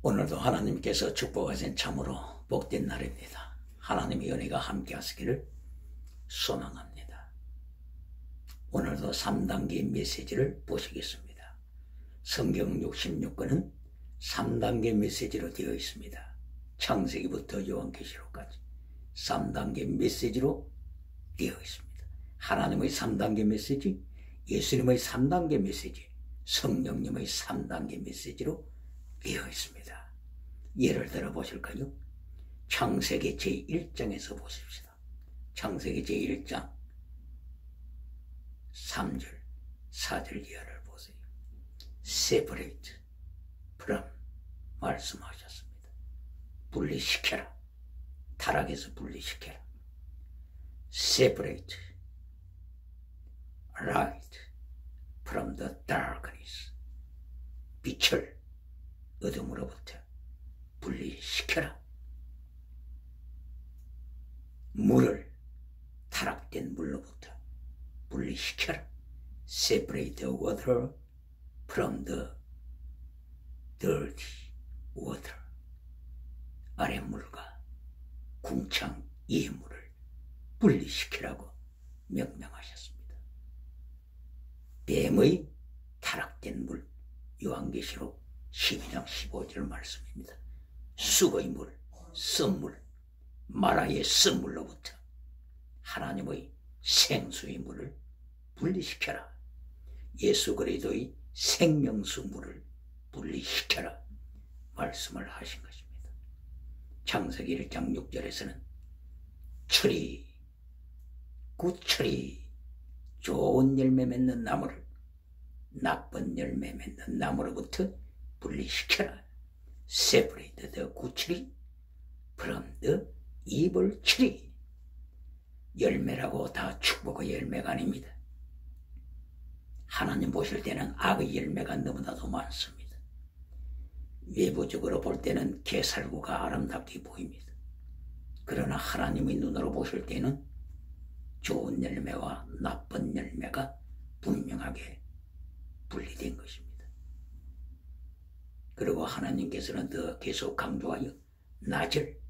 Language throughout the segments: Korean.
오늘도 하나님께서 축복하신 참으로 복된 날입니다. 하나님의 은혜가 함께 하시기를 소망합니다. 오늘도 3단계 메시지를 보시겠습니다. 성경 66권은 3단계 메시지로 되어 있습니다. 창세기부터 요한계시록까지 3단계 메시지로 되어 있습니다. 하나님의 3단계 메시지, 예수님의 3단계 메시지, 성령님의 3단계 메시지로 되어 있습니다. 예를 들어 보실까요? 창세기 제1장에서 보십시다. 창세기 제1장 3절 4절 이하를 보세요. separate from 말씀하셨습니다. 분리시켜라. 타락에서 분리시켜라. separate light from the darkness. 빛을 어둠으로부터 분리시켜라. 물을 타락된 물로부터 분리시켜라. Separate the water from the dirty water. 아랫물과 궁창 위의 물을 분리시키라고 명령하셨습니다. 뱀의 타락된 물, 요한계시록 12장 15절 말씀입니다. 쑥의 물, 쓴물, 마라의 쓴물로부터 하나님의 생수의 물을 분리시켜라. 예수 그리스도의 생명수 물을 분리시켜라 말씀을 하신 것입니다. 창세기 1장 6절에서는 철이, 굿철이 좋은 열매 맺는 나무를 나쁜 열매 맺는 나무로부터 분리시켜라. Separate the good tree from the evil tree. 열매라고 다 축복의 열매가 아닙니다. 하나님 보실 때는 악의 열매가 너무나도 많습니다. 외부적으로 볼 때는 개살구가 아름답게 보입니다. 그러나 하나님의 눈으로 보실 때는 좋은 열매와 나쁜 열매가 분명하게 분리된 것입니다. 그리고 하나님께서는 더 계속 강조하여 낮을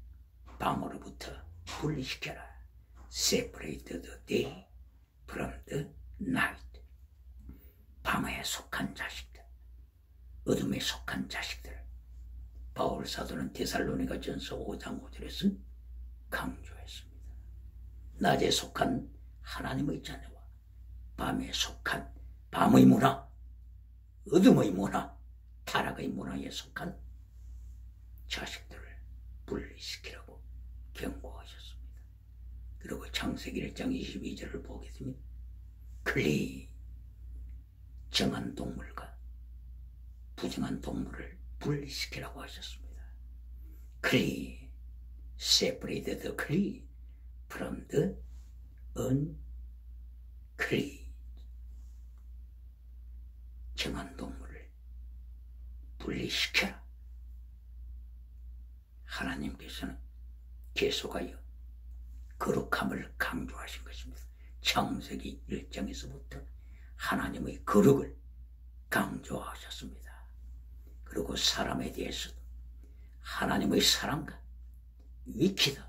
밤으로부터 분리시켜라. Separate the day from the night. 밤에 속한 자식들, 어둠에 속한 자식들. 바울 사도는 데살로니가 전서 5장 5절에서 강조했습니다. 낮에 속한 하나님의 자녀와 밤에 속한 밤의 문화, 어둠의 문화, 타락의 문화에 속한 자식들을 분리시키라고 경고하셨습니다. 그리고 창세기 1장 22절을 보게 되면 클리, 정한 동물과 부정한 동물을 분리시키라고 하셨습니다. 클리, separate the clean from the unclean. 정한 동물을 분리시켜라. 하나님께서는 계속하여 거룩함을 강조하신 것입니다. 창세기 1장에서부터 하나님의 거룩을 강조하셨습니다. 그리고 사람에 대해서도 하나님의 사랑과 위키다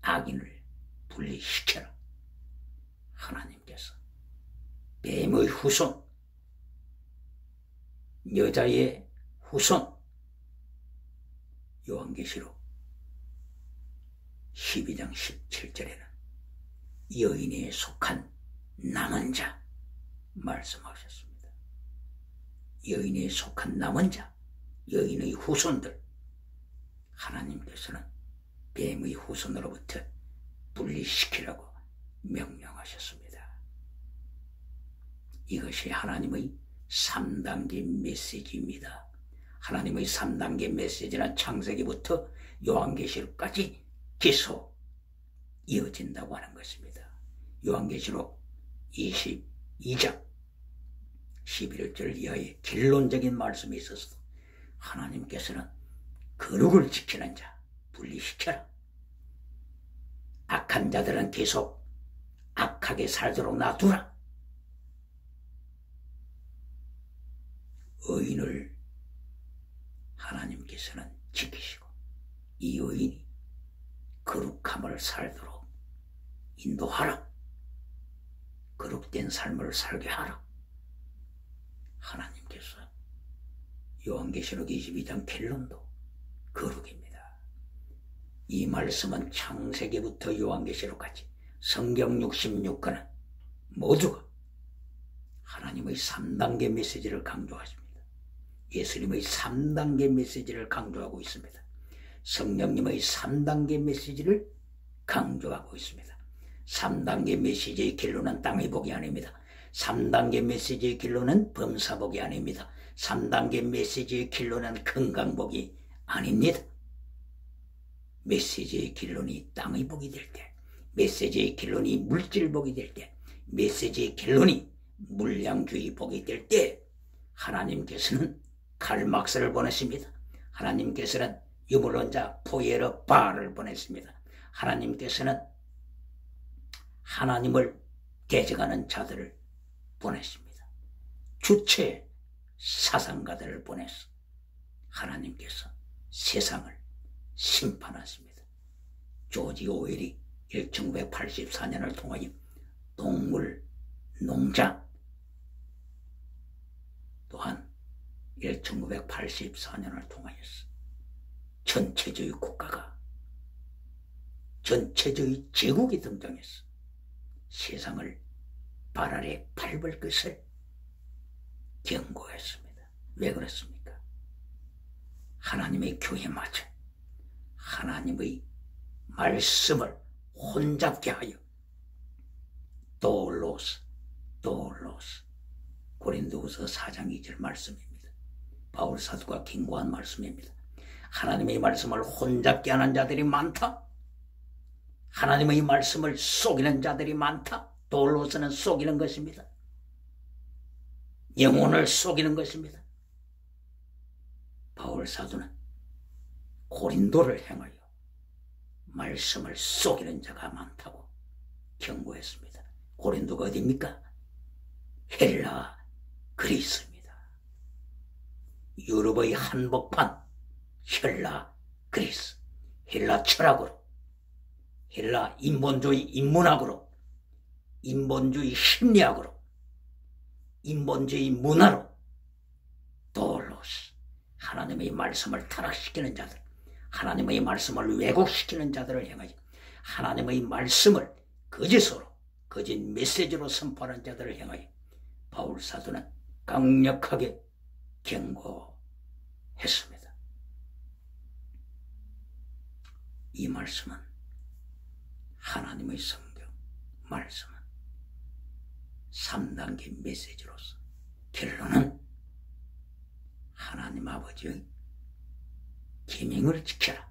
악인을 분리시켜라. 하나님께서 뱀의 후손, 여자의 후손, 요한계시록 12장 17절에는 여인에 속한 남은 자 말씀하셨습니다. 여인에 속한 남은 자, 여인의 후손들, 하나님께서는 뱀의 후손으로부터 분리시키라고 명령하셨습니다. 이것이 하나님의 3단계 메시지입니다. 하나님의 3단계 메시지는 창세기부터 요한계시록까지 계속 이어진다고 하는 것입니다. 요한계시록 22장 11절 이하의 결론적인 말씀이 있어서 하나님께서는 거룩을 지키는 자 분리시켜라. 악한 자들은 계속 악하게 살도록 놔두라. 의인을 하나님께서는 지키시고 이 여인이 거룩함을 살도록 인도하라. 거룩된 삶을 살게 하라. 하나님께서 요한계시록 22장 결론도 거룩입니다. 이 말씀은 창세기부터 요한계시록까지 성경 66권은 모두가 하나님의 3단계 메시지를 강조하십니다. 예수님의 3단계 메시지를 강조하고 있습니다. 성령님의 3단계 메시지를 강조하고 있습니다. 3단계 메시지의 결론은 땅의 복이 아닙니다. 3단계 메시지의 결론은 범사복이 아닙니다. 3단계 메시지의 결론은 건강복이 아닙니다. 메시지의 결론이 땅의 복이 될 때, 메시지의 결론이 물질복이 될 때, 메시지의 결론이 물량주의 복이 될 때 하나님께서는 칼막스를 보냈습니다. 하나님께서는 유물론자 포에르 바알을 보냈습니다. 하나님께서는 하나님을 대적하는 자들을 보냈습니다. 주체 사상가들을 보내서 하나님께서 세상을 심판하십니다. 조지 오웰이 1984년을 통하여 동물 농장, 또한 1984년을 통하여서 전체주의 국가가, 전체주의 제국이 등장해서 세상을 발 아래 밟을 것을 경고했습니다. 왜 그렇습니까? 하나님의 교회마저 하나님의 말씀을 혼잡게 하여 도로스 고린도후서 4장 2절 말씀입니다. 바울 사도가 경고한 말씀입니다. 하나님의 말씀을 혼잡게 하는 자들이 많다. 하나님의 말씀을 속이는 자들이 많다. 도로스는 속이는 것입니다. 영혼을 속이는 것입니다. 바울 사도는 고린도를 향하여 말씀을 속이는 자가 많다고 경고했습니다. 고린도가 어디입니까? 헬라 그리스입니다. 유럽의 한복판 헬라 그리스, 헬라 철학으로, 헬라 인본주의 인문학으로, 인본주의 심리학으로, 인본주의 문화로 도로스, 하나님의 말씀을 타락시키는 자들, 하나님의 말씀을 왜곡시키는 자들을 향하여 하나님의 말씀을 거짓으로, 거짓 메시지로 선포하는 자들을 향하여 바울 사도는 강력하게 경고했습니다. 이 말씀은, 하나님의 성경 말씀은 3단계 메시지로서 결론은 하나님 아버지의 계명을 지켜라.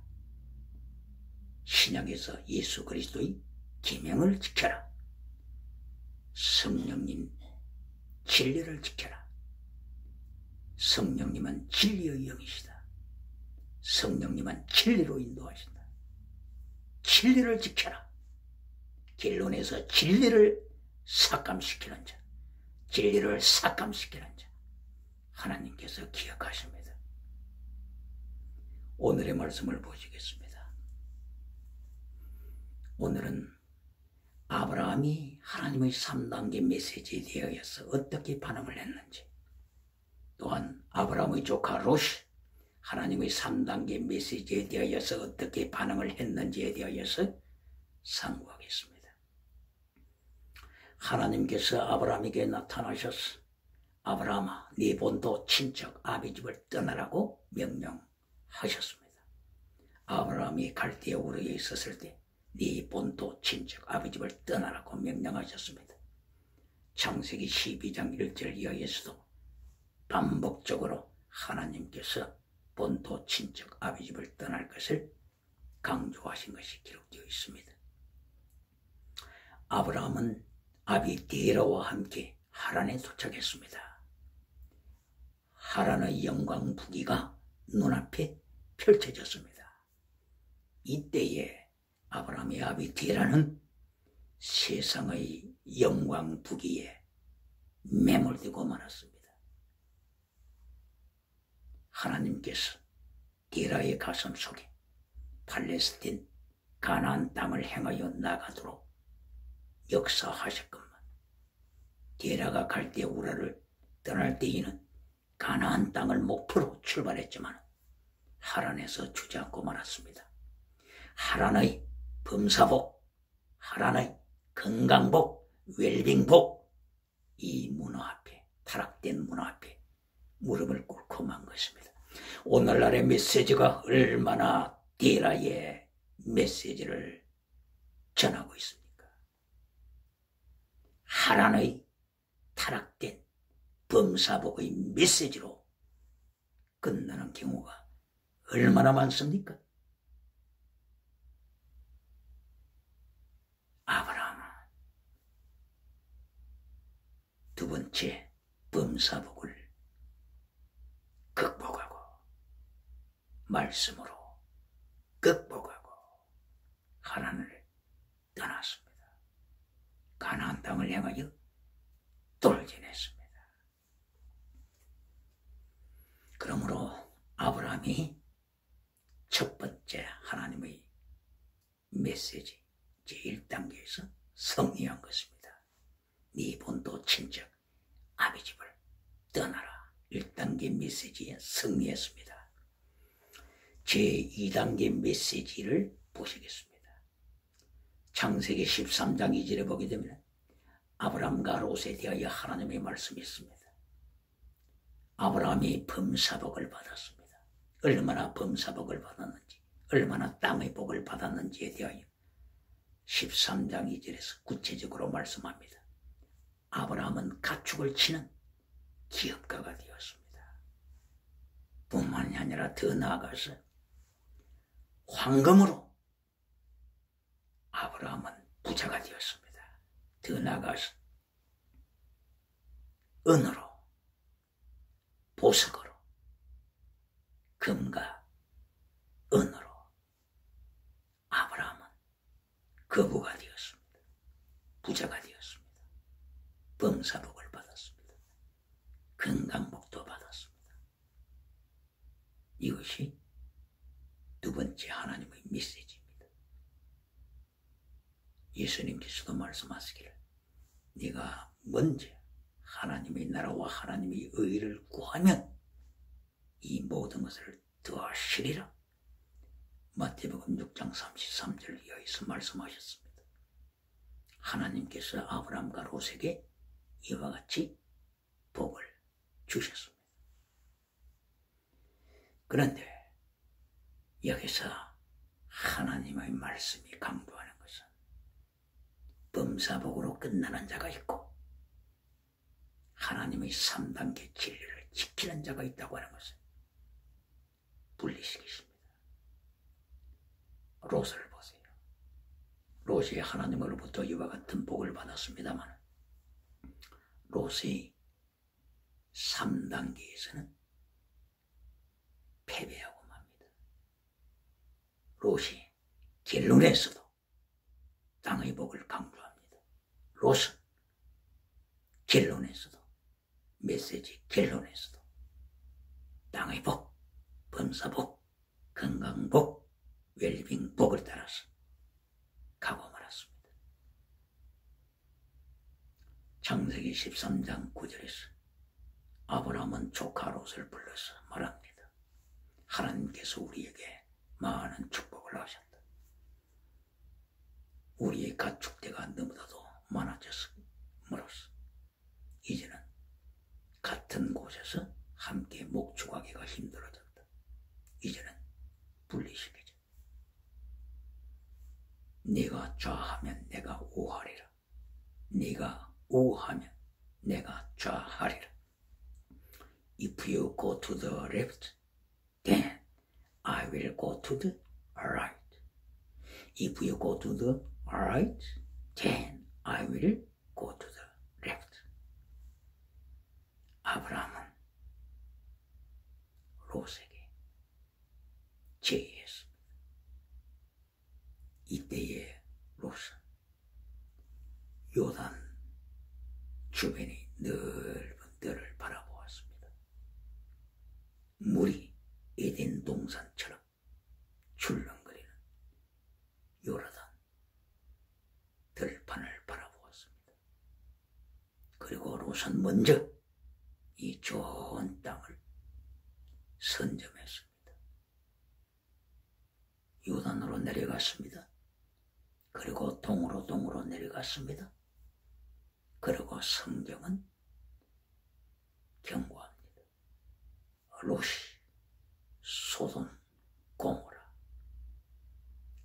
신약에서 예수 그리스도의 계명을 지켜라. 성령님 진리를 지켜라. 성령님은 진리의 영이시다. 성령님은 진리로 인도하신다. 진리를 지켜라. 결론에서 진리를 삭감시키는 자, 진리를 삭감시키는 자, 하나님께서 기억하십니다. 오늘의 말씀을 보시겠습니다. 오늘은 아브라함이 하나님의 3단계 메시지에 대하여서 어떻게 반응을 했는지, 또한 아브라함의 조카 롯이 하나님의 3단계 메시지에 대하여서 어떻게 반응을 했는지에 대하여서 상고하겠습니다. 하나님께서 아브라함에게 나타나셔서 아브라함아, 네 본토 친척 아비집을 떠나라고 명령하셨습니다. 아브라함이 갈대아 우르에 있었을 때 네 본토 친척 아비집을 떠나라고 명령하셨습니다. 창세기 12장 1절 이하에서도 반복적으로 하나님께서 본토 친척 아비집을 떠날 것을 강조하신 것이 기록되어 있습니다. 아브라함은 아비 데라와 함께 하란에 도착했습니다. 하란의 영광 부귀가 눈앞에 펼쳐졌습니다. 이때에 아브라함의 아비 데라는 세상의 영광 부귀에 매몰되고 말았습니다. 하나님께서 디라의 가슴 속에 팔레스틴 가나안 땅을 행하여 나가도록 역사하셨건만 디라가 갈대 우라를 떠날 때에는 가나안 땅을 목표로 출발했지만 하란에서 주저앉고 말았습니다. 하란의 범사복, 하란의 건강복, 웰빙복, 이 문화 앞에, 타락된 문화 앞에 무릎을 꿇고 만 것입니다. 오늘날의 메시지가 얼마나 디라의 메시지를 전하고 있습니까? 하란의 타락된 범사복의 메시지로 끝나는 경우가 얼마나 많습니까? 아브라함은 두 번째 범사복을 극복하고 말씀으로 극복하고 하란을 떠났습니다. 가나안 땅을 향하여 돌진했습니다. 그러므로 아브라함이 첫 번째 하나님의 메시지 제1단계에서 승리한 것입니다. 네 본토 친척 아비집을 떠나라. 1단계 메시지에 승리했습니다. 제2단계 메시지를 보시겠습니다. 창세기 13장 2절에 보게 되면 아브라함과 롯에 대하여 하나님의 말씀이 있습니다. 아브라함이 범사복을 받았습니다. 얼마나 범사복을 받았는지, 얼마나 땅의 복을 받았는지에 대하여 13장 2절에서 구체적으로 말씀합니다. 아브라함은 가축을 치는 기업가가 되었습니다. 뿐만이 아니라 더 나아가서 황금으로 아브라함은 부자가 되었습니다. 더 나아가서 은으로, 보석으로, 금과 은으로 아브라함은 거부가 되었습니다. 부자가 되었습니다. 범사복을 받았습니다. 건강복도 받았습니다. 이것이 두 번째 하나님의 메시지입니다. 예수님께서도 말씀하시기를 네가 먼저 하나님의 나라와 하나님의 의를 구하면 이 모든 것을 더하시리라. 마태복음 6장 33절 이하에서 말씀하셨습니다. 하나님께서 아브라함과 롯에게 이와 같이 복을 주셨습니다. 그런데 여기서 하나님의 말씀이 강조하는 것은 범사복으로 끝나는 자가 있고 하나님의 3단계 진리를 지키는 자가 있다고 하는 것을 분리시키십니다. 롯을 보세요. 롯이 하나님으로부터 이와 같은 복을 받았습니다만 롯이 3단계에서는 패배하고 맙니다. 롯이 결론에서도 땅의 복을 강조합니다. 롯은 결론에서도 메시지 결론에서도 땅의 복, 범사복, 건강복, 웰빙복을 따라서 가고 말았습니다. 창세기 13장 9절에서 아브라함은 조카 롯을 불러서 말합니다. 하나님께서 우리에게 많은 축복을 하셨다. 우리의 가축대가 너무나도 많아졌으므로써 이제는 같은 곳에서 함께 목축하기가 힘들어졌다. 이제는 분리시키자. 네가 좌하면 내가 우하리라. 네가 우하면 내가 좌하리라. If you go to the left, then I will go to the right. If you go to the right, then I will go to the left. 아브라함은 롯에게 제의했습니다. 이때에 롯은 요단 주변의 넓은 들을 바라보았습니다. 물이 에덴 동산처럼 롯은 먼저 이 좋은 땅을 선점했습니다. 요단으로 내려갔습니다. 그리고 동으로 내려갔습니다. 그리고 성경은 경고합니다. 롯이 소돔 고모라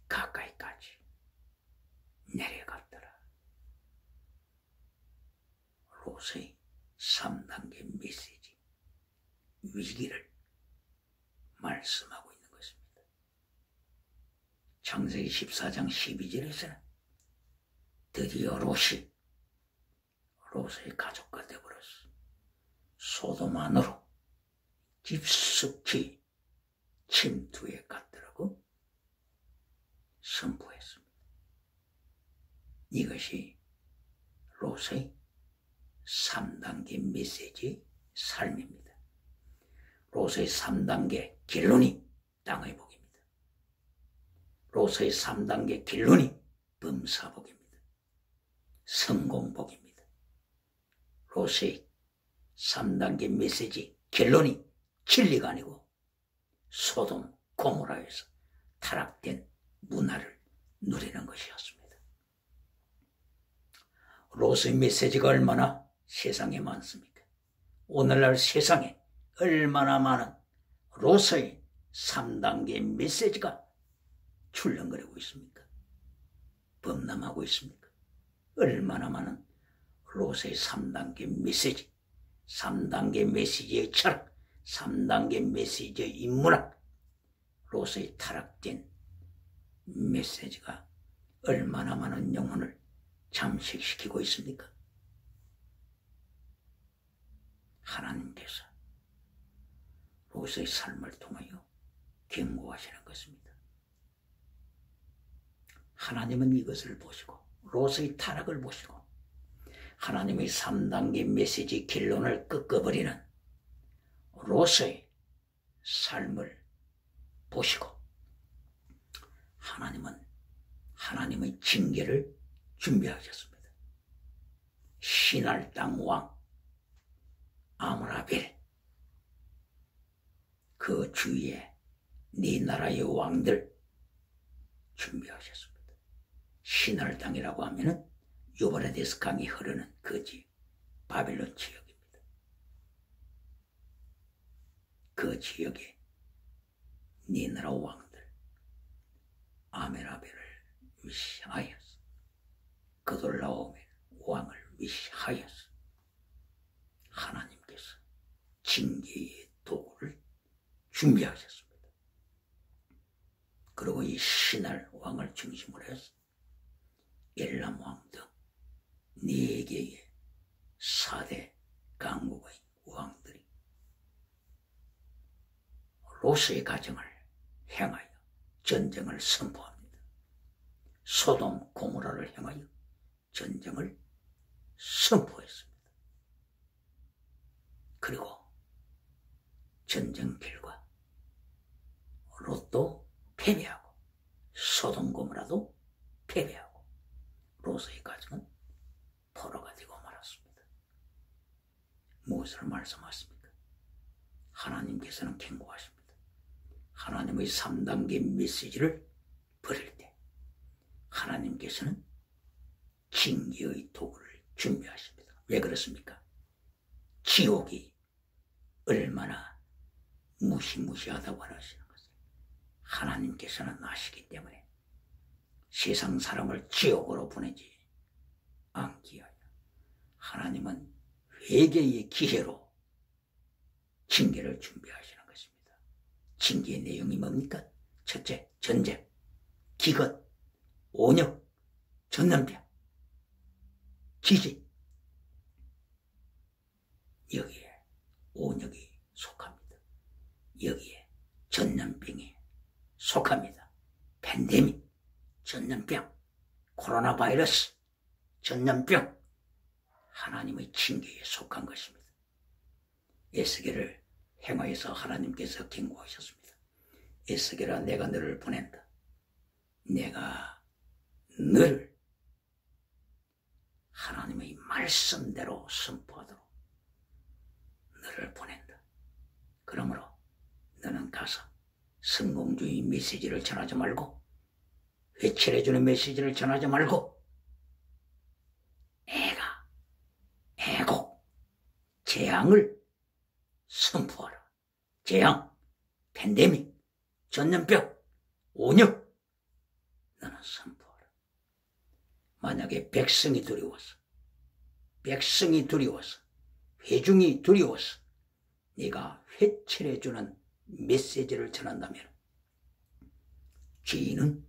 가까이까지 내려갔더라. 롯의 3단계 메시지, 위기를 말씀하고 있는 것입니다. 창세기 14장 12절에서는 드디어 롯의 가족과 되어버렸어. 소돔 안으로 깊숙이 침투해 갔더라고 선포했습니다. 이것이 롯의 3단계 메시지 삶입니다. 롯의 3단계 결론이 땅의 복입니다. 롯의 3단계 결론이 범사복입니다. 성공복입니다. 롯의 3단계 메시지 결론이 진리가 아니고 소돔 고모라에서 타락된 문화를 누리는 것이었습니다. 롯의 메시지가 얼마나 세상에 많습니까? 오늘날 세상에 얼마나 많은 롯의 3단계 메시지가 출렁거리고 있습니까? 범람하고 있습니까? 얼마나 많은 롯의 3단계 메시지, 3단계 메시지의 철학, 3단계 메시지의 인문학, 롯의 타락된 메시지가 얼마나 많은 영혼을 잠식시키고 있습니까? 하나님께서 롯의 삶을 통하여 경고하시는 것입니다. 하나님은 이것을 보시고 롯의 타락을 보시고 하나님의 3단계 메시지 결론을 꺾어버리는 롯의 삶을 보시고 하나님은 하나님의 징계를 준비하셨습니다. 시날 땅 왕 아므라벨, 그 주위에 네 나라의 왕들 준비하셨습니다. 시날 땅이라고 하면은 유브라데스 강이 흐르는 그 지역, 바벨론 지역입니다. 그 지역에 네 나라 왕들 아므라벨을 위시하였어. 그돌라오멜 왕을 위시하였어. 하나님께서 징계의 도구를 준비하셨습니다. 그리고 이 시날 왕을 중심으로 해서 엘람 왕 등 4개의 4대 강국의 왕들이 롯의 가정을 향하여 전쟁을 선포합니다. 소돔 고모라를 향하여 전쟁을 선포했습니다. 그리고 전쟁 결과 롯도 패배하고 소돔 고모라도 패배하고 롯의 가정은 포로가 되고 말았습니다. 무엇을 말씀하십니까? 하나님께서는 경고하십니다. 하나님의 3단계 메시지를 버릴 때 하나님께서는 징계의 도구를 준비하십니다. 왜 그렇습니까? 지옥이 얼마나 무시무시하다고 하시는 것을 하나님께서는 아시기 때문에 세상 사람을 지옥으로 보내지 않기 위하여 하나님은 회개의 기회로 징계를 준비하시는 것입니다. 징계의 내용이 뭡니까? 첫째, 전쟁, 기근, 온역, 전염병, 기지. 여기에 온역이 속합니다. 여기에 전염병이 속합니다. 팬데믹, 전염병, 코로나 바이러스, 전염병, 하나님의 징계에 속한 것입니다. 에스겔을 행하여서 하나님께서 경고하셨습니다. 에스겔아, 내가 너를 보낸다. 내가 너를 하나님의 말씀대로 선포하도록 그들을 보낸다. 그러므로 너는 가서 성공주의 메시지를 전하지 말고, 회칠해주는 메시지를 전하지 말고, 애곡, 재앙을 선포하라. 재앙, 팬데믹, 전염병, 온역, 너는 선포하라. 만약에 백성이 두려워서, 회중이 두려워서 네가 회칠해주는 메시지를 전한다면 죄인은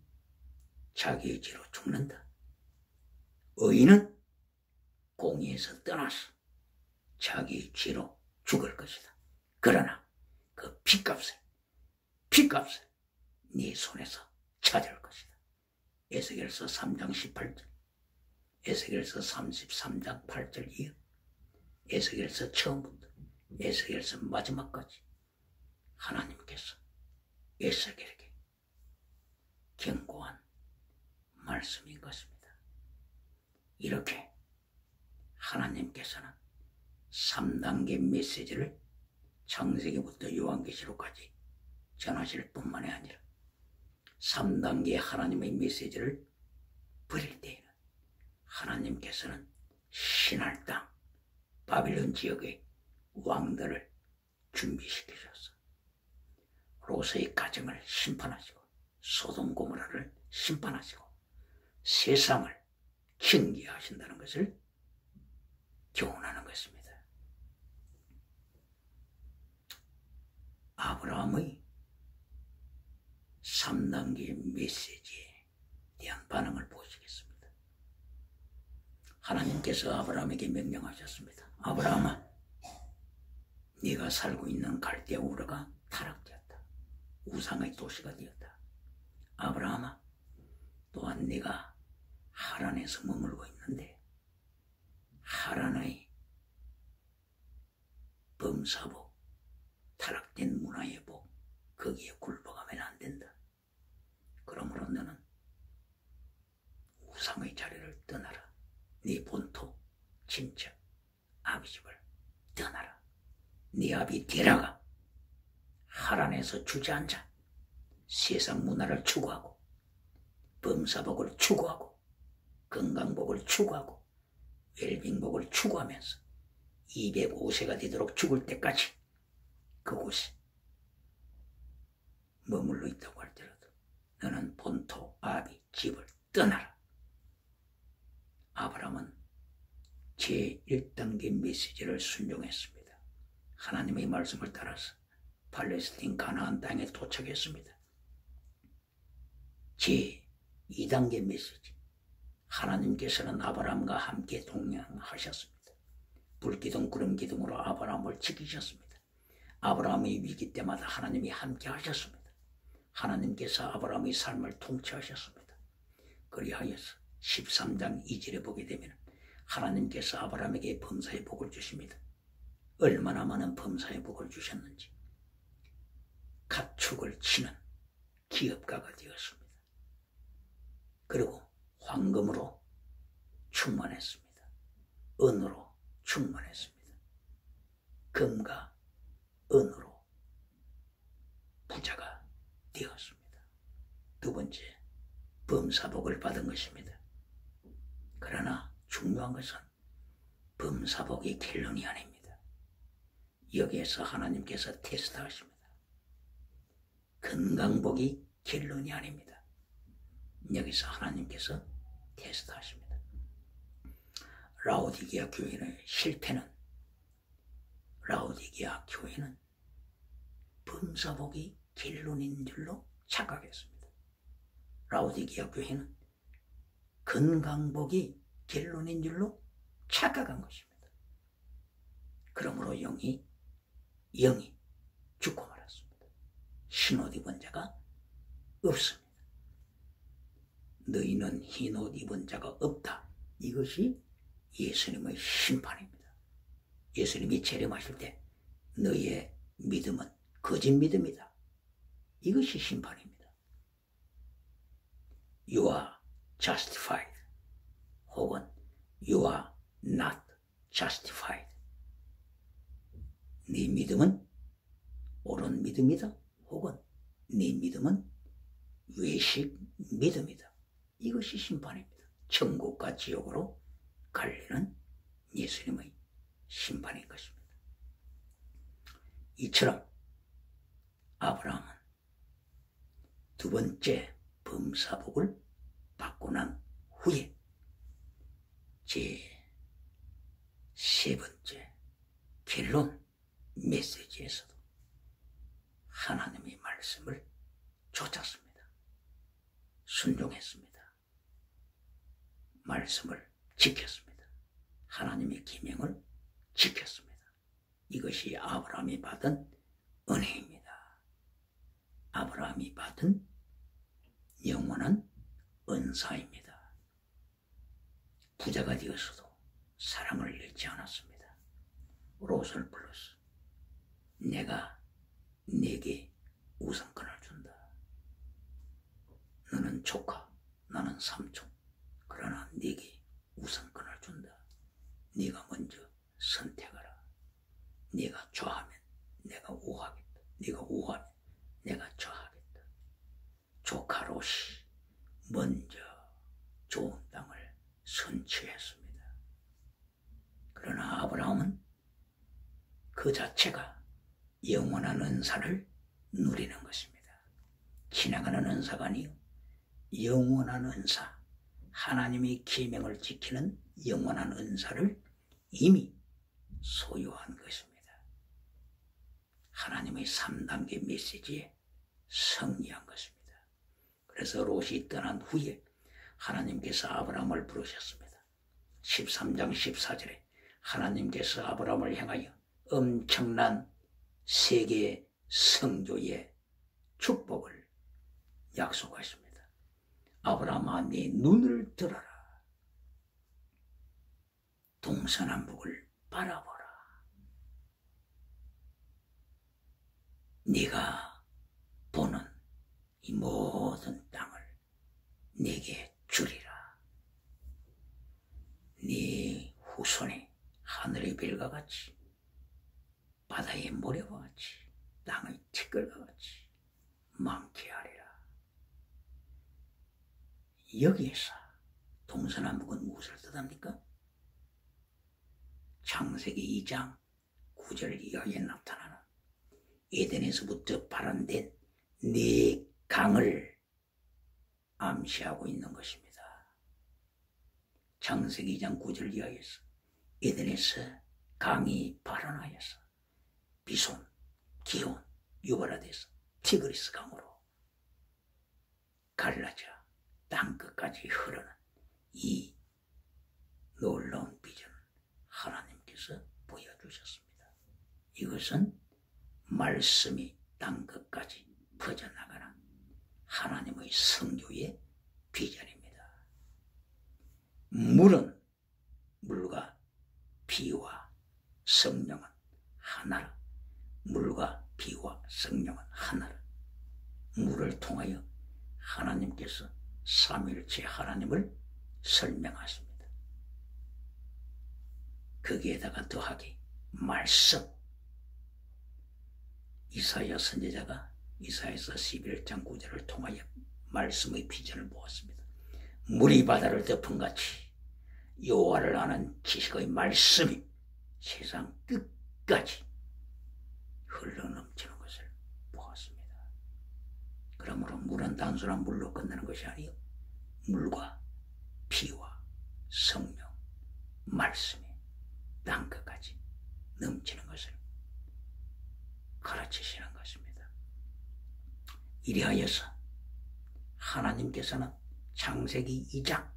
자기의 죄로 죽는다. 의인은 공의에서 떠나서 자기의 죄로 죽을 것이다. 그러나 그 핏값을 네 손에서 찾을 것이다. 에스겔서 3장 18절, 에스겔서 33장 8절 이하, 에스겔서 처음부터 에스겔서 마지막까지 하나님께서 에스겔에게 경고한 말씀인 것입니다. 이렇게 하나님께서는 3단계 메시지를 창세기부터 요한계시록까지 전하실 뿐만이 아니라 3단계 하나님의 메시지를 버릴 때에는 하나님께서는 신할 땅 바빌론 지역의 왕들을 준비시키셔서 롯의 가정을 심판하시고 소돔 고모라를 심판하시고 세상을 징계하신다는 것을 교훈하는 것입니다. 아브라함의 3단계 메시지에 대한 반응을 보시겠습니다. 하나님께서 아브라함에게 명령하셨습니다. 아브라함아, 네가 살고 있는 갈대 우르가 타락되었다. 우상의 도시가 되었다. 아브라함아, 또한 네가 하란에서 머물고 있는데 하란의 범사복, 타락된 문화의 복, 거기에 굴복하면 안 된다. 그러므로 너는 우상의 자리를 떠나라. 네 본토, 친척, 아비집을 떠나라. 네 아비 데라가 하란에서 주저앉아 세상 문화를 추구하고 범사복을 추구하고 건강복을 추구하고 웰빙복을 추구하면서 205세가 되도록 죽을 때까지 그곳에 머물러 있다고 할지라도 너는 본토, 아비, 집을 떠나라. 아브라함은 제1단계 메시지를 순종했습니다. 하나님의 말씀을 따라서 팔레스틴 가나안 땅에 도착했습니다. 제2단계 메시지, 하나님께서는 아브라함과 함께 동행하셨습니다. 불기둥 구름기둥으로 아브라함을 지키셨습니다. 아브라함의 위기 때마다 하나님이 함께 하셨습니다. 하나님께서 아브라함의 삶을 통치하셨습니다. 그리하여서 13장 2절에 보게 되면 하나님께서 아브라함에게 범사의 복을 주십니다. 얼마나 많은 범사의 복을 주셨는지 가축을 치는 기업가가 되었습니다. 그리고 황금으로 충만했습니다. 은으로 충만했습니다. 금과 은으로 부자가 되었습니다. 두 번째, 범사복을 받은 것입니다. 그러나 중요한 것은 범사복이 결론이 아닙니다. 여기에서 하나님께서 테스트하십니다. 건강복이 결론이 아닙니다. 여기서 하나님께서 테스트하십니다. 라오디게아 교회의 실패는, 라오디게아 교회는 범사복이 결론인 줄로 착각했습니다. 라오디게아 교회는 건강복이 결론인 줄로 착각한 것입니다. 그러므로 영이 죽고 말았습니다. 흰옷 입은 자가 없습니다. 너희는 흰옷 입은 자가 없다. 이것이 예수님의 심판입니다. 예수님이 재림하실 때 너희의 믿음은 거짓 믿음이다. 이것이 심판입니다. You are justified 혹은 You are not justified. 네 믿음은 옳은 믿음이다, 혹은 네 믿음은 외식 믿음이다. 이것이 심판입니다. 천국과 지옥으로 갈리는 예수님의 심판인 것입니다. 이처럼 아브라함은 두 번째 범사복을 받고 난 후에 세 번째 결론 메시지에서도 하나님의 말씀을 쫓았습니다. 순종했습니다. 말씀을 지켰습니다. 하나님의 계명을 지켰습니다. 이것이 아브라함이 받은 은혜입니다. 아브라함이 받은 영원한 은사입니다. 부자가 되었어도 사랑을 잃지 않았습니다. 롯을 불렀어. 내가 네게 우선권을 준다. 너는 조카, 나는 삼촌. 그러나 네게 우선권을 준다. 네가 먼저 선택하라. 네가 좌하면 내가 우하겠다. 네가 우하면 내가 좌하겠다. 조카 롯이 먼저 좋은 땅을 선취했습니다. 그러나 아브라함은 그 자체가 영원한 은사를 누리는 것입니다. 지나가는 은사가 아니요, 영원한 은사, 하나님의 계명을 지키는 영원한 은사를 이미 소유한 것입니다. 하나님의 3단계 메시지에 승리한 것입니다. 그래서 롯이 떠난 후에 하나님께서 아브라함을 부르셨습니다. 13장 14절에 하나님께서 아브라함을 향하여 엄청난 세계 성조의 축복을 약속하십니다. 아브라함아, 네 눈을 들어라. 동서남북을 바라보라. 네가 보는 이 모든 땅을 네게 주리라. 네 후손이 하늘의 별과 같이, 바다의 모래와 같이, 땅의 티끌과 같이 많게 하리라. 여기에서 동서남북은 무엇을 뜻합니까? 창세기 2장 9절 이하에 나타나는 에덴에서부터 발현된 네 강을 암시하고 있는 것입니다. 창세기 2장 9절 이하에서 에덴에서 강이 발현하여서 비손, 기온, 유브라데스, 티그리스 강으로 갈라져 땅끝까지 흐르는 이 놀라운 비전을 하나님께서 보여주셨습니다. 이것은 말씀이 땅끝까지 퍼져나가는 하나님의 성교의 비전입니다. 물은, 물과 비와 성령은 하나라. 물과 비와 성령은 하나라. 물을 통하여 하나님께서 삼위일체 하나님을 설명하십니다. 거기에다가 더하기 말씀. 이사야 선지자가 이사야서 11장 9절을 통하여 말씀의 비전을 보았습니다. 물이 바다를 덮은같이 여호와를 아는 지식의 말씀이 세상 끝까지 흘러넘치는 것을 보았습니다. 그러므로 물은 단순한 물로 끝나는 것이 아니요, 물과 피와 성령, 말씀이 땅끝까지 넘치는 것을 가르치시는 것입니다. 이리하여서 하나님께서는 창세기 2장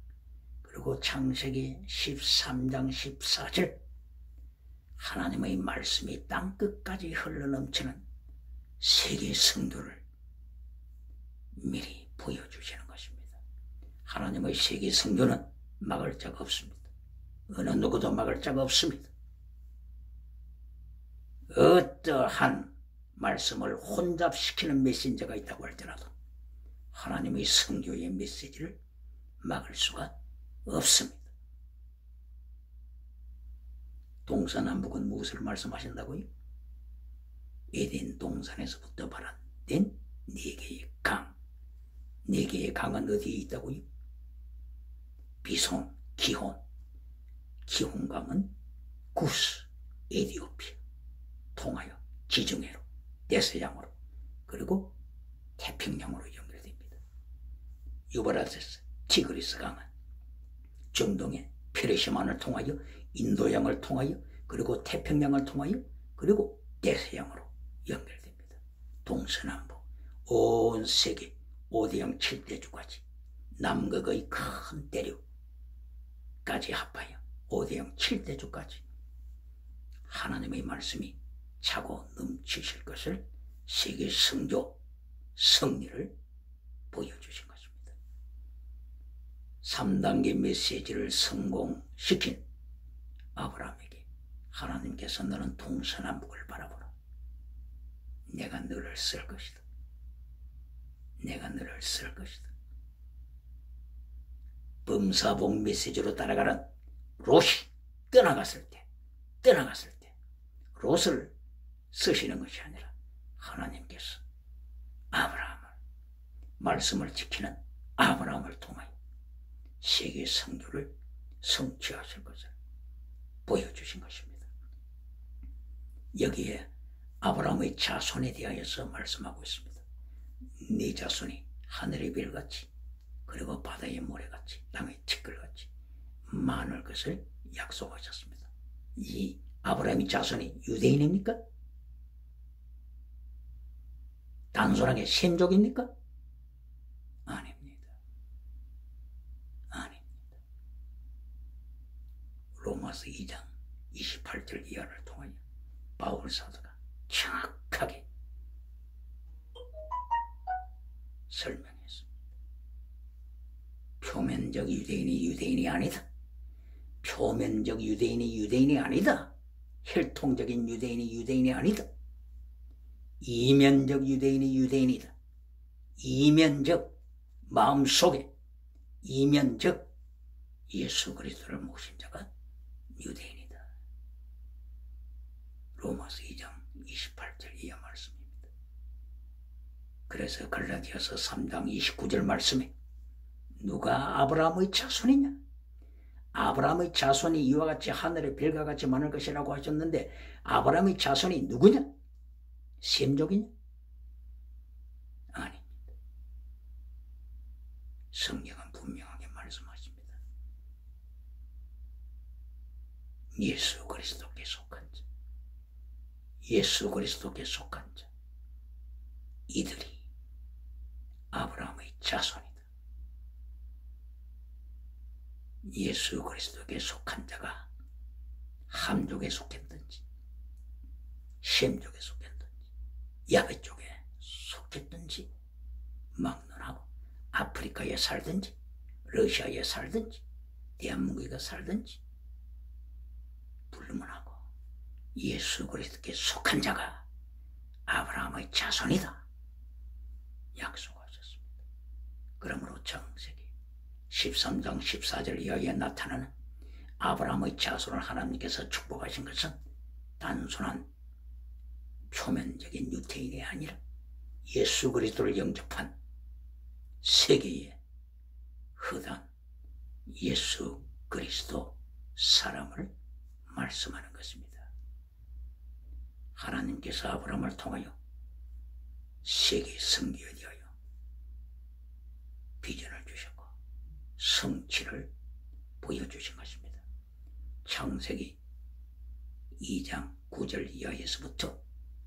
그리고 창세기 13장 14절 하나님의 말씀이 땅끝까지 흘러넘치는 세계 성도를 미리 보여주시는 것입니다. 하나님의 세계 성도는 막을 자가 없습니다. 어느 누구도 막을 자가 없습니다. 어떠한 말씀을 혼잡시키는 메신저가 있다고 할지라도 하나님의 성교의 메시지를 막을 수가 없습니다. 동서남북은 무엇을 말씀하신다고요? 에덴 동산에서부터 발현된 4개의 강. 4개의 강은 어디에 있다고요? 비손, 기혼. 기혼강은 구스, 에디오피아 통하여 지중해로, 대서양으로, 그리고 태평양으로 연결됩니다. 유브라데스, 티그리스 강은 중동의 페르시아만을 통하여 인도양을 통하여 그리고 태평양을 통하여 그리고 대서양으로 연결됩니다. 동서남북 온 세계 5대양 7대주까지 남극의 큰 대륙까지 합하여 5대양 7대주까지 하나님의 말씀이 차고 넘치실 것을 세계 성조 승리를 보여주신 것입니다. 3단계 메시지를 성공시킨 아브라함에게 하나님께서 너는 동서남북을 바라보라. 내가 너를 쓸 것이다. 내가 너를 쓸 것이다. 범사복 메시지로 따라가는 롯이 떠나갔을 때 롯을 쓰시는 것이 아니라 하나님께서 아브라함을, 말씀을 지키는 아브라함을 통하여 세계 성교를 성취하실 것을 보여주신 것입니다. 여기에 아브라함의 자손에 대하여서 말씀하고 있습니다. 네 자손이 하늘의 별같이 그리고 바다의 모래같이 땅의 티끌같이 많을 것을 약속하셨습니다. 이 아브라함의 자손이 유대인입니까? 단순하게 셈족입니까? 아닙니다. 아닙니다. 로마서 2장 28절 이하를 통하여 바울 사도가 정확하게 설명했습니다. 표면적 유대인이 아니다. 표면적 유대인이 아니다. 혈통적인 유대인이 아니다. 이면적 유대인이다. 이면적 마음속에 이면적 예수 그리스도를 모신 자가 유대인이다. 로마서 2장 28절 이하 말씀입니다. 그래서 갈라디아서 3장 29절 말씀에 누가 아브라함의 자손이냐? 아브라함의 자손이 이와 같이 하늘의 별과 같이 많을 것이라고 하셨는데 아브라함의 자손이 누구냐? 셈족이냐? 아닙니다. 성경은 분명하게 말씀하십니다. 예수 그리스도께 속한 자, 예수 그리스도께 속한 자, 이들이 아브라함의 자손이다. 예수 그리스도께 속한 자가 함족에 속했든지 셈족에 속했든지 야베 쪽에 속했든지 막론하고 아프리카에 살든지 러시아에 살든지 대한민국에 살든지 불문하고 예수 그리스도께 속한 자가 아브라함의 자손이다 약속하셨습니다. 그러므로 창세기 13장 14절 이하에 나타나는 아브라함의 자손을 하나님께서 축복하신 것은 단순한 표면적인 유태인이 아니라 예수 그리스도를 영접한 세계의 허다한 예수 그리스도 사람을 말씀하는 것입니다. 하나님께서 아브라함을 통하여 세계 성교에 대하여 비전을 주셨고 성취를 보여주신 것입니다. 창세기 2장 9절 이하에서부터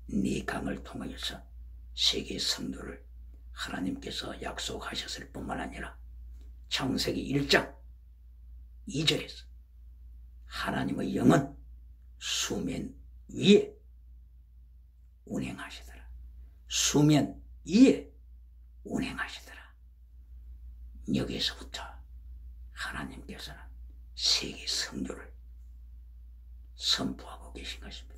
네 강을 통하여서 세계 성도를 하나님께서 약속하셨을 뿐만 아니라 창세기 1장 2절에서 하나님의 영은 수면 위에 운행하시더라. 수면 위에 운행하시더라. 여기에서부터 하나님께서는 세계 성도를 선포하고 계신 것입니다.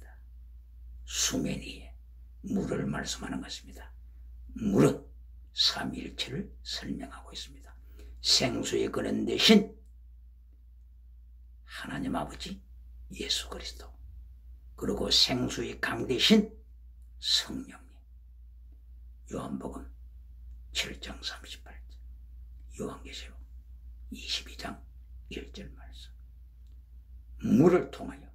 수면 위에 물을 말씀하는 것입니다. 물은 삼위일체를 설명하고 있습니다. 생수의 근원 대신 하나님 아버지 예수 그리스도, 그리고 생수의 강 대신 성령님. 요한복음 7장 38절, 요한계시록 22장 1절 말씀. 물을 통하여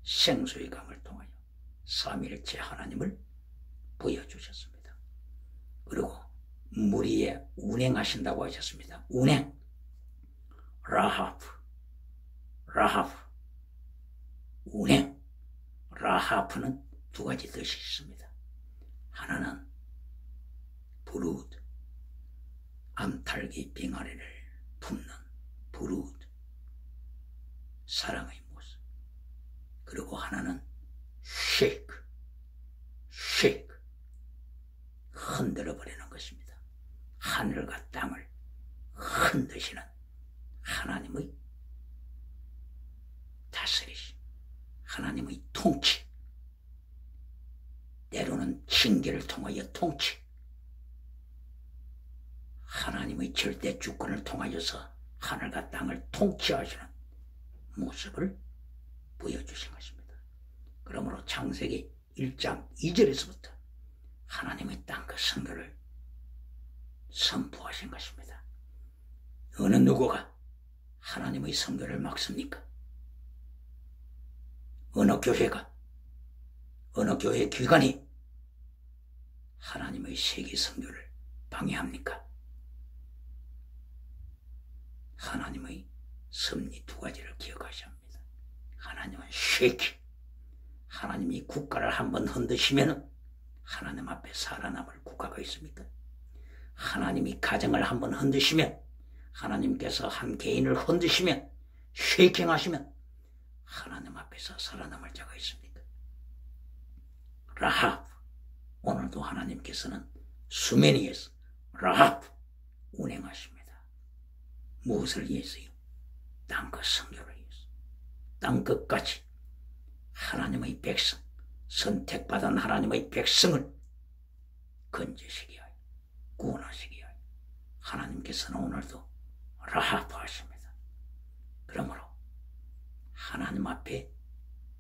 생수의 강을 통하여 삼위일체 하나님을 보여주셨습니다. 그리고 물 위에 운행하신다고 하셨습니다. 운행. 라하프, 운행. 라하프는 두 가지 뜻이 있습니다. 하나는 브루드, 암탉이 빙아리를 품는 브루드, 사랑의 모습. 그리고 하나는 쉐이크, 흔들어버리는 것입니다. 하늘과 땅을 흔드시는 하나님의 다스리심, 하나님의 통치, 때로는 징계를 통하여 통치, 하나님의 절대 주권을 통하여서 하늘과 땅을 통치하시는 모습을 보여주신 것입니다. 그러므로 창세기 1장 2절에서부터 하나님의 땅과 성도를 선포하신 것입니다. 어느 누구가 하나님의 성도를 막습니까? 어느 교회가, 어느 교회 기관이 하나님의 세계 성도를 방해합니까? 하나님의 섭리 두 가지를 기억하셔야 합니다. 하나님은 쉐이키, 하나님이 국가를 한번 흔드시면 하나님 앞에 살아남을 국가가 있습니까? 하나님이 가정을 한번 흔드시면, 하나님께서 한 개인을 흔드시면, 쉐이킹하시면 하나님 앞에서 살아남을 자가 있습니까? 라합, 오늘도 하나님께서는 수메니에서 라합 운행하십니다. 무엇을 위해서요? 땅과 성교를 위해서. 땅 끝까지 하나님의 백성, 선택받은 하나님의 백성을 건지시기 위하여, 구원하시기 위하여 하나님께서는 오늘도 라합 하십니다. 그러므로 하나님 앞에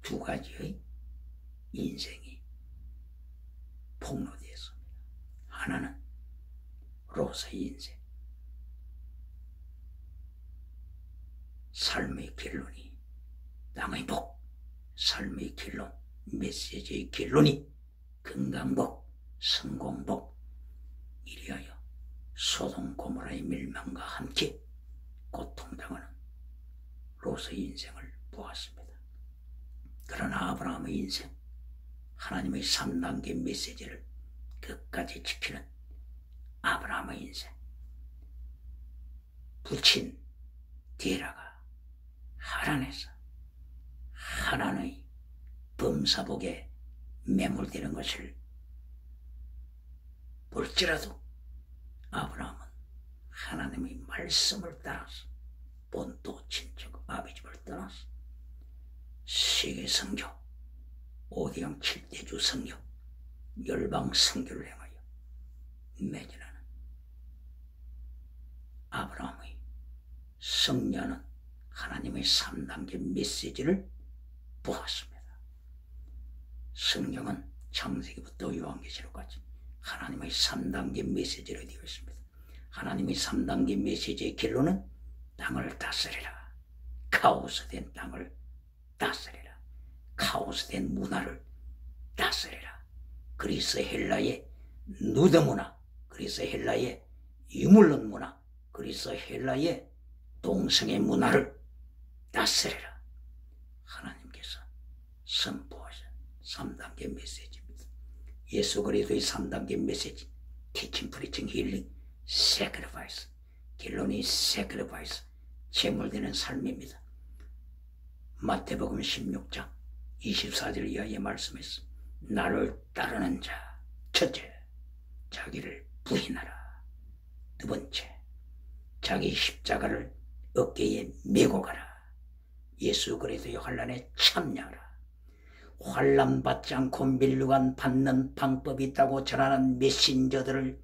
두 가지의 인생이 폭로되었습니다. 하나는 롯의 인생, 삶의 결론이 땅의 복, 삶의 결론, 메시지의 결론이 건강복, 성공복, 이리하여 소돔 고모라의 멸망과 함께 고통당하는 롯의 인생을 보았습니다. 그러나 아브라함의 인생, 하나님의 3단계 메시지를 끝까지 지키는 아브라함의 인생, 부친 데라가 하란에서 하나님의 범사복에 매몰되는 것을 볼지라도 아브라함은 하나님의 말씀을 따라서 본토 친척 아비집을 떠나서 세계 선교, 5대양 7대주 선교, 열방 선교를 행하여 매진하는 아브라함의 승리하는 하나님의 3단계 메시지를 보았습니다. 성경은 창세기부터 요한계시록까지 하나님의 3단계 메시지로 되어 있습니다. 하나님의 3단계 메시지의 결론은 땅을 다스리라. 카오스된 땅을 다스리라. 카오스된 문화를 다스리라. 그리스 헬라의 누드 문화, 그리스 헬라의 유물론 문화, 그리스 헬라의 동성애 문화를 다스리라. 하나님께서 선포하신 3단계 메시지입니다. 예수 그리스도의 3단계 메시지, 티칭, 프리칭, 힐링, 세크리파이스, 결론이 세크리파이스, 제물되는 삶입니다. 마태복음 16장 24절 이하의 말씀에서 나를 따르는 자, 첫째, 자기를 부인하라. 두 번째, 자기 십자가를 어깨에 메고 가라. 예수 그리스도의 환난에 참여하라. 환난 받지 않고 밀려간 받는 방법이 있다고 전하는 메신저들을